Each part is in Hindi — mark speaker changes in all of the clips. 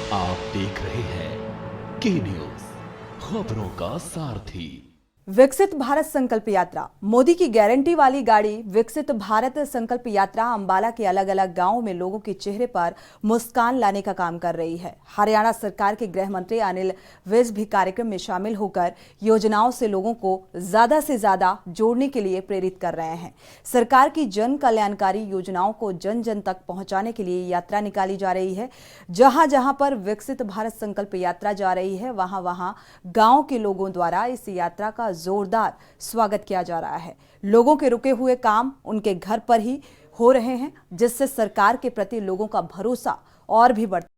Speaker 1: आप देख रहे हैं के न्यूज, खबरों का सारथी।
Speaker 2: विकसित भारत संकल्प यात्रा, मोदी की गारंटी वाली गाड़ी विकसित भारत संकल्प यात्रा अंबाला के अलग अलग गांवों में लोगों के चेहरे पर मुस्कान लाने का काम कर रही है। हरियाणा सरकार के गृह मंत्री अनिल विज भी कार्यक्रम में शामिल होकर योजनाओं से लोगों को ज्यादा से ज्यादा जोड़ने के लिए प्रेरित कर रहे हैं। सरकार की जन कल्याणकारी योजनाओं को जन जन तक पहुंचाने के लिए यात्रा निकाली जा रही है। जहां जहां पर विकसित भारत संकल्प यात्रा जा रही है, वहां वहां गांव के लोगों द्वारा इस यात्रा का जोरदार स्वागत किया जा रहा है। लोगों के रुके हुए काम उनके घर पर ही हो रहे हैं, जिससे सरकार के प्रति लोगों का भरोसा और भी बढ़ता है।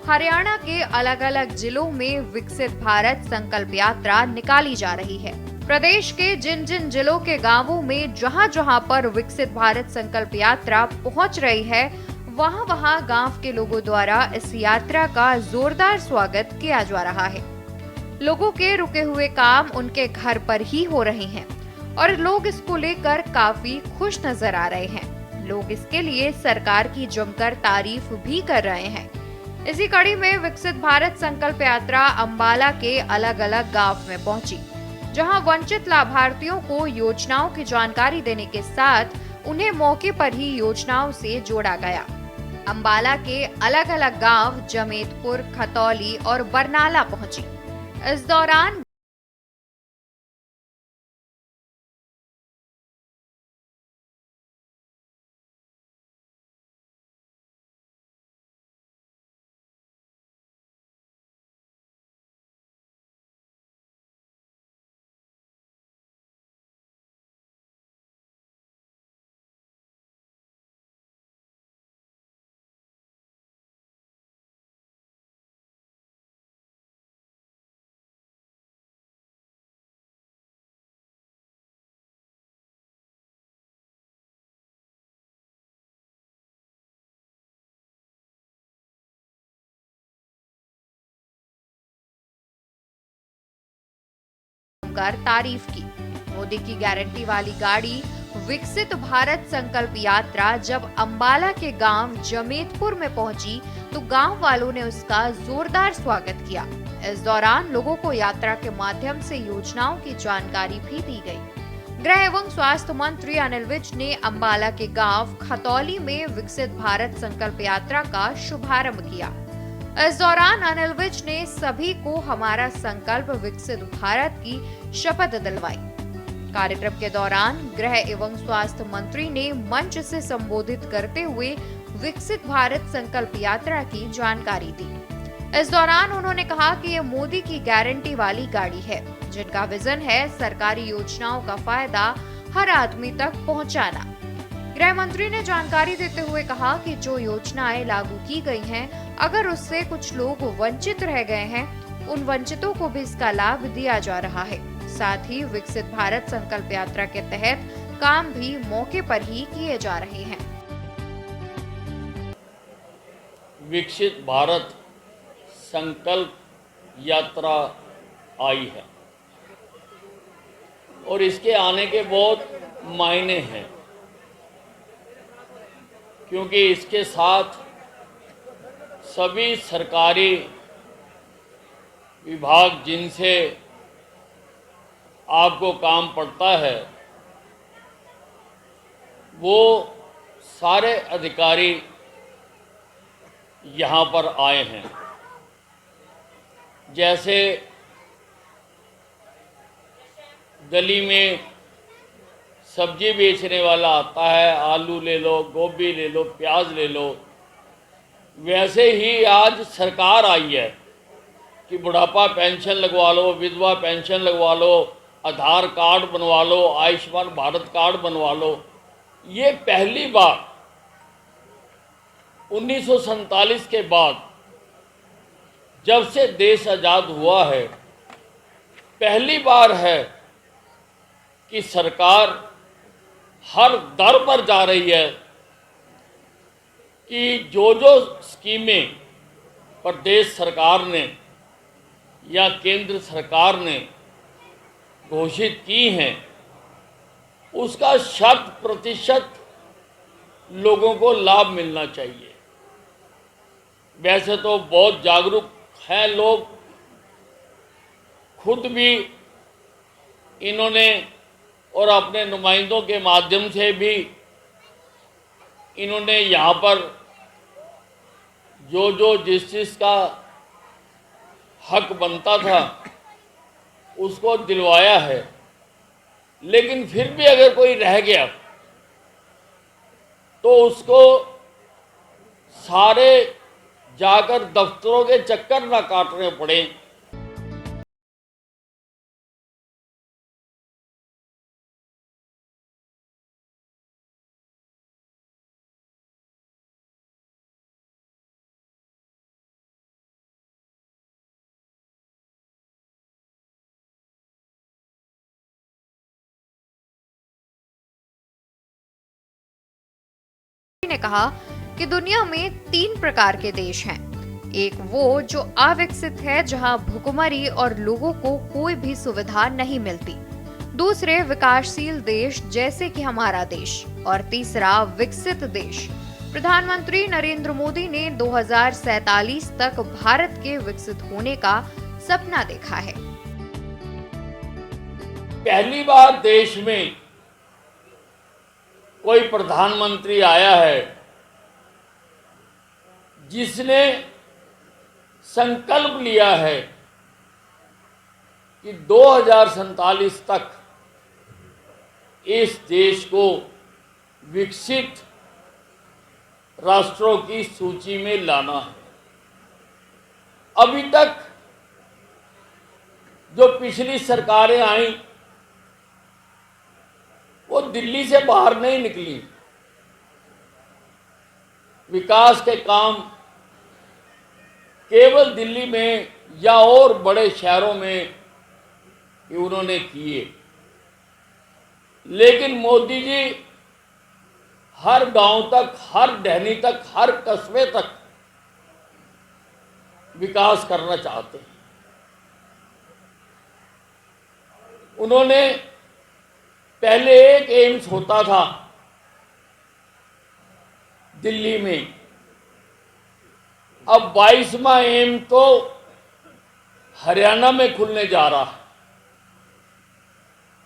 Speaker 3: हरियाणा के अलग अलग जिलों में विकसित भारत संकल्प यात्रा निकाली जा रही है। प्रदेश के जिन जिन जिलों के गांवों में जहां जहां पर विकसित भारत संकल्प यात्रा पहुंच रही है, वहां वहां गांव के लोगों द्वारा इस यात्रा का जोरदार स्वागत किया जा रहा है। लोगों के रुके हुए काम उनके घर पर ही हो रहे हैं और लोग इसको लेकर काफी खुश नजर आ रहे हैं। लोग इसके लिए सरकार की जमकर तारीफ भी कर रहे हैं। इसी कड़ी में विकसित भारत संकल्प यात्रा अंबाला के अलग अलग गांव में पहुंची, जहां वंचित लाभार्थियों को योजनाओं की जानकारी देने के साथ उन्हें मौके पर ही योजनाओं से जोड़ा गया। अंबाला के अलग अलग गांव जमेतपुर, खतौली और बरनाला पहुंची। इस दौरान कर तारीफ की। मोदी की गारंटी वाली गाड़ी विकसित भारत संकल्प यात्रा जब अंबाला के गांव जमेतपुर में पहुंची, तो गांव वालों ने उसका जोरदार स्वागत किया। इस दौरान लोगों को यात्रा के माध्यम से योजनाओं की जानकारी भी दी गई। गृह एवं स्वास्थ्य मंत्री अनिल विज ने अंबाला के गांव खतौली में विकसित भारत संकल्प यात्रा का शुभारंभ किया। इस दौरान अनिल विज ने सभी को हमारा संकल्प विकसित भारत की शपथ दिलवाई। कार्यक्रम के दौरान गृह एवं स्वास्थ्य मंत्री ने मंच से संबोधित करते हुए विकसित भारत संकल्प यात्रा की जानकारी दी। इस दौरान उन्होंने कहा कि ये मोदी की गारंटी वाली गाड़ी है, जिनका विजन है सरकारी योजनाओं का फायदा हर आदमी तक पहुंचाना। गृह मंत्री ने जानकारी देते हुए कहा कि जो योजनाएं लागू की गई हैं, अगर उससे कुछ लोग वंचित रह गए हैं, उन वंचितों को भी इसका लाभ दिया जा रहा है। साथ ही विकसित भारत संकल्प यात्रा के तहत काम भी मौके पर ही किए जा रहे हैं।
Speaker 4: विकसित भारत संकल्प यात्रा आई है और इसके आने के बहुत मायने हैं, क्योंकि इसके साथ सभी सरकारी विभाग जिनसे आपको काम पड़ता है, वो सारे अधिकारी यहाँ पर आए हैं। जैसे गली में सब्जी बेचने वाला आता है, आलू ले लो, गोभी ले लो, प्याज ले लो, वैसे ही आज सरकार आई है कि बुढ़ापा पेंशन लगवा लो, विधवा पेंशन लगवा लो, आधार कार्ड बनवा लो, आयुष्मान भारत कार्ड बनवा लो। ये पहली बार 1947 के बाद जब से देश आज़ाद हुआ है, पहली बार है कि सरकार हर दर पर जा रही है कि जो जो स्कीमें प्रदेश सरकार ने या केंद्र सरकार ने घोषित की हैं, उसका 100% लोगों को लाभ मिलना चाहिए। वैसे तो बहुत जागरूक हैं लोग, खुद भी इन्होंने और अपने नुमाइंदों के माध्यम से भी इन्होंने यहाँ पर जो जो जिस चीज़ का हक बनता था उसको दिलवाया है। लेकिन फिर भी अगर कोई रह गया तो उसको सारे जाकर दफ्तरों के चक्कर ना काटने पड़े।
Speaker 3: ने कहा कि दुनिया में 3 प्रकार के देश हैं। एक वो जो अविकसित है, जहां भुखमरी और लोगों को कोई भी सुविधा नहीं मिलती। दूसरे विकासशील देश जैसे कि हमारा देश, और तीसरा विकसित देश। प्रधानमंत्री नरेंद्र मोदी ने 2047 तक भारत के विकसित होने का सपना देखा है।
Speaker 4: पहली बार देश में कोई प्रधानमंत्री आया है जिसने संकल्प लिया है कि 2047 तक इस देश को विकसित राष्ट्रों की सूची में लाना है। अभी तक जो पिछली सरकारें आईं वो दिल्ली से बाहर नहीं निकली। विकास के काम केवल दिल्ली में या और बड़े शहरों में ही उन्होंने किए। लेकिन मोदी जी हर गांव तक, हर ढहनी तक, हर कस्बे तक विकास करना चाहते हैं। उन्होंने पहले एक एम्स होता था दिल्ली में, अब 22वां एम्स तो हरियाणा में खुलने जा रहा है।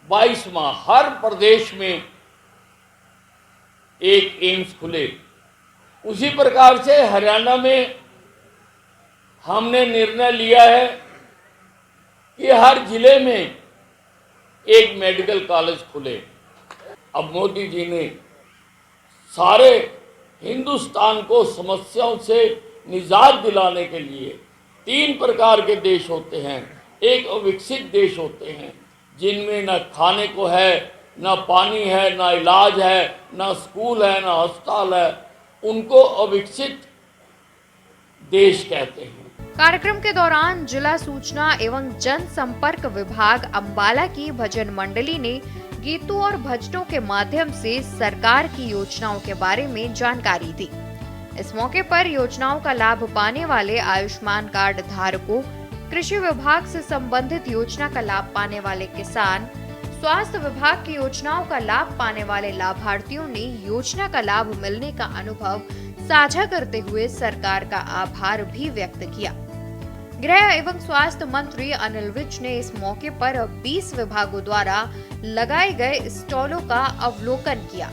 Speaker 4: 22वां, हर प्रदेश में एक एम्स खुले। उसी प्रकार से हरियाणा में हमने निर्णय लिया है कि हर जिले में एक मेडिकल कॉलेज खुले। अब मोदी जी ने सारे हिंदुस्तान को समस्याओं से निजात दिलाने के लिए 3 प्रकार के देश होते हैं। एक अविकसित देश होते हैं जिनमें न खाने को है, न पानी है, न इलाज है, न स्कूल है, न अस्पताल है। उनको अविकसित देश कहते हैं।
Speaker 3: कार्यक्रम के दौरान जिला सूचना एवं जनसंपर्क विभाग अंबाला की भजन मंडली ने गीतों और भजनों के माध्यम से सरकार की योजनाओं के बारे में जानकारी दी। इस मौके पर योजनाओं का लाभ पाने वाले आयुष्मान कार्ड धारकों, कृषि विभाग से संबंधित योजना का लाभ पाने वाले किसान, स्वास्थ्य विभाग की योजनाओं का लाभ पाने वाले लाभार्थियों ने योजना का लाभ मिलने का अनुभव साझा करते हुए सरकार का आभार भी व्यक्त किया। गृह एवं स्वास्थ्य मंत्री अनिल विज ने इस मौके पर 20 विभागों द्वारा लगाए गए स्टॉलों का अवलोकन किया।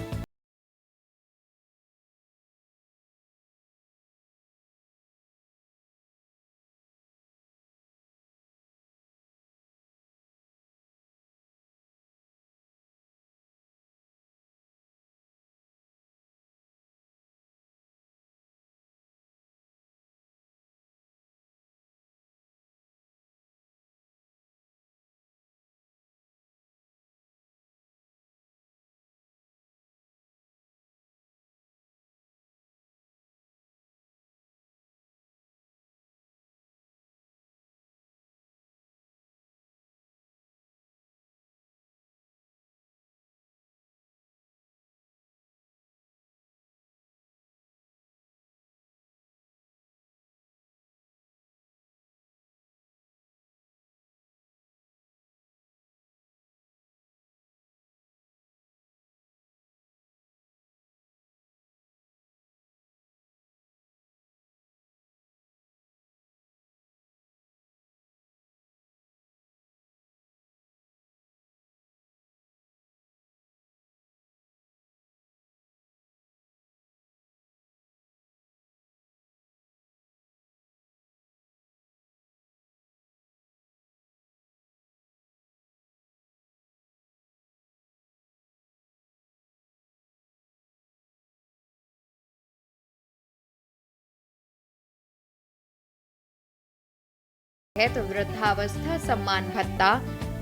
Speaker 3: तहत वृद्धावस्था सम्मान भत्ता,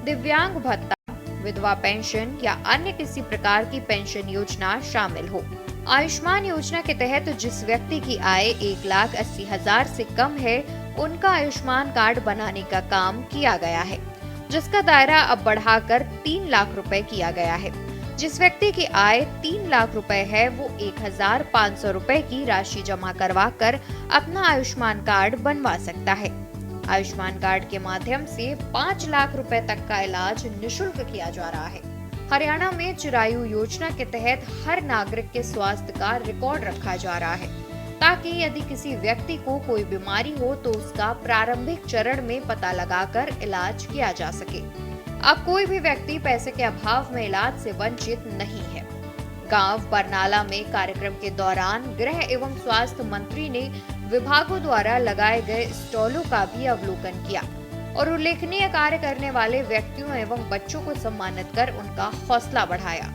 Speaker 3: दिव्यांग भत्ता, विधवा पेंशन या अन्य किसी प्रकार की पेंशन योजना शामिल हो। आयुष्मान योजना के तहत जिस व्यक्ति की आय 1,80,000 से कम है, उनका आयुष्मान कार्ड बनाने का काम किया गया है, जिसका दायरा अब बढ़ाकर 3 लाख रुपए किया गया है। जिस व्यक्ति की आय 3 लाख रुपए है, वो 1,500 रुपए की राशि जमा करवा कर अपना आयुष्मान कार्ड बनवा सकता है। आयुष्मान कार्ड के माध्यम से 5 लाख रुपए तक का इलाज निशुल्क किया जा रहा है। हरियाणा में चिरायु योजना के तहत हर नागरिक के स्वास्थ्य का रिकॉर्ड रखा जा रहा है, ताकि यदि किसी व्यक्ति को कोई बीमारी हो तो उसका प्रारंभिक चरण में पता लगाकर इलाज किया जा सके। अब कोई भी व्यक्ति पैसे के अभाव में इलाज से वंचित नहीं है। गांव बरनाला में कार्यक्रम के दौरान गृह एवं स्वास्थ्य मंत्री ने विभागों द्वारा लगाए गए स्टॉलों का भी अवलोकन किया और उल्लेखनीय कार्य करने वाले व्यक्तियों एवं बच्चों को सम्मानित कर उनका हौसला बढ़ाया।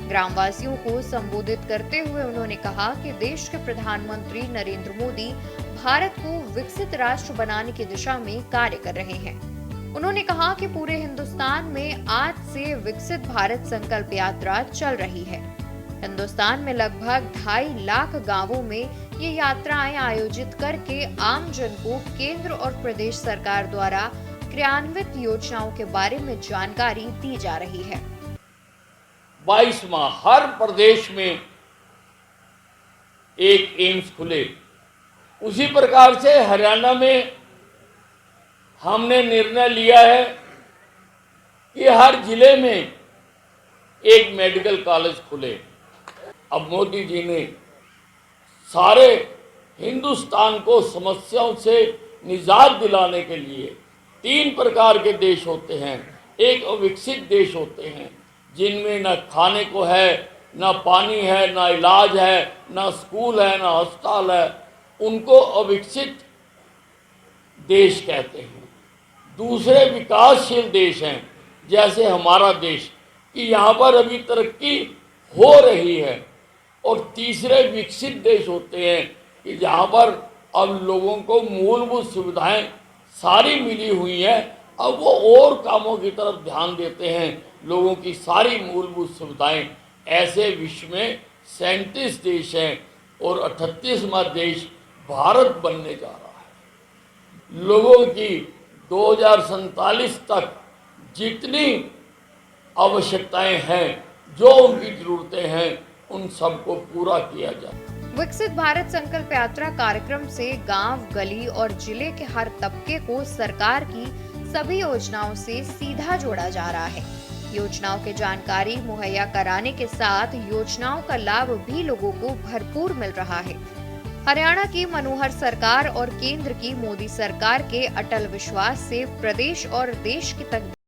Speaker 3: ग्रामवासियों को संबोधित करते हुए उन्होंने कहा कि देश के प्रधानमंत्री नरेंद्र मोदी भारत को विकसित राष्ट्र बनाने की दिशा में कार्य कर रहे हैं। उन्होंने कहा कि पूरे हिंदुस्तान में आज से विकसित भारत संकल्प यात्रा चल रही है। हिंदुस्तान में लगभग 2.5 लाख गांवों में ये यात्राएं आयोजित करके आम जन को केंद्र और प्रदेश सरकार द्वारा क्रियान्वित योजनाओं के बारे में जानकारी दी जा रही है।
Speaker 4: 22 माह हर प्रदेश में एक एम्स खुले, उसी प्रकार से हरियाणा में हमने निर्णय लिया है कि हर जिले में एक मेडिकल कॉलेज खुले। अब मोदी जी ने सारे हिंदुस्तान को समस्याओं से निजात दिलाने के लिए 3 प्रकार के देश होते हैं। एक अविकसित देश होते हैं जिनमें न खाने को है, न पानी है, न इलाज है, न स्कूल है, न अस्पताल है, उनको अविकसित देश कहते हैं। दूसरे विकासशील देश हैं जैसे हमारा देश, कि यहाँ पर अभी तरक्की हो रही है। और तीसरे विकसित देश होते हैं कि जहाँ पर अब लोगों को मूलभूत सुविधाएं सारी मिली हुई हैं, अब वो और कामों की तरफ ध्यान देते हैं। लोगों की सारी मूलभूत सुविधाएं, ऐसे विश्व में 37 देश हैं और 38वां देश भारत बनने जा रहा है। लोगों की 2047 तक जितनी आवश्यकताएं हैं, जो उनकी जरूरतें हैं, उन सबको पूरा किया जाए।
Speaker 3: विकसित भारत संकल्प यात्रा कार्यक्रम से गांव, गली और जिले के हर तबके को सरकार की सभी योजनाओं से सीधा जोड़ा जा रहा है। योजनाओं की जानकारी मुहैया कराने के साथ योजनाओं का लाभ भी लोगों को भरपूर मिल रहा है। हरियाणा की मनोहर सरकार और केंद्र की मोदी सरकार के अटल विश्वास से प्रदेश और देश की तकदीर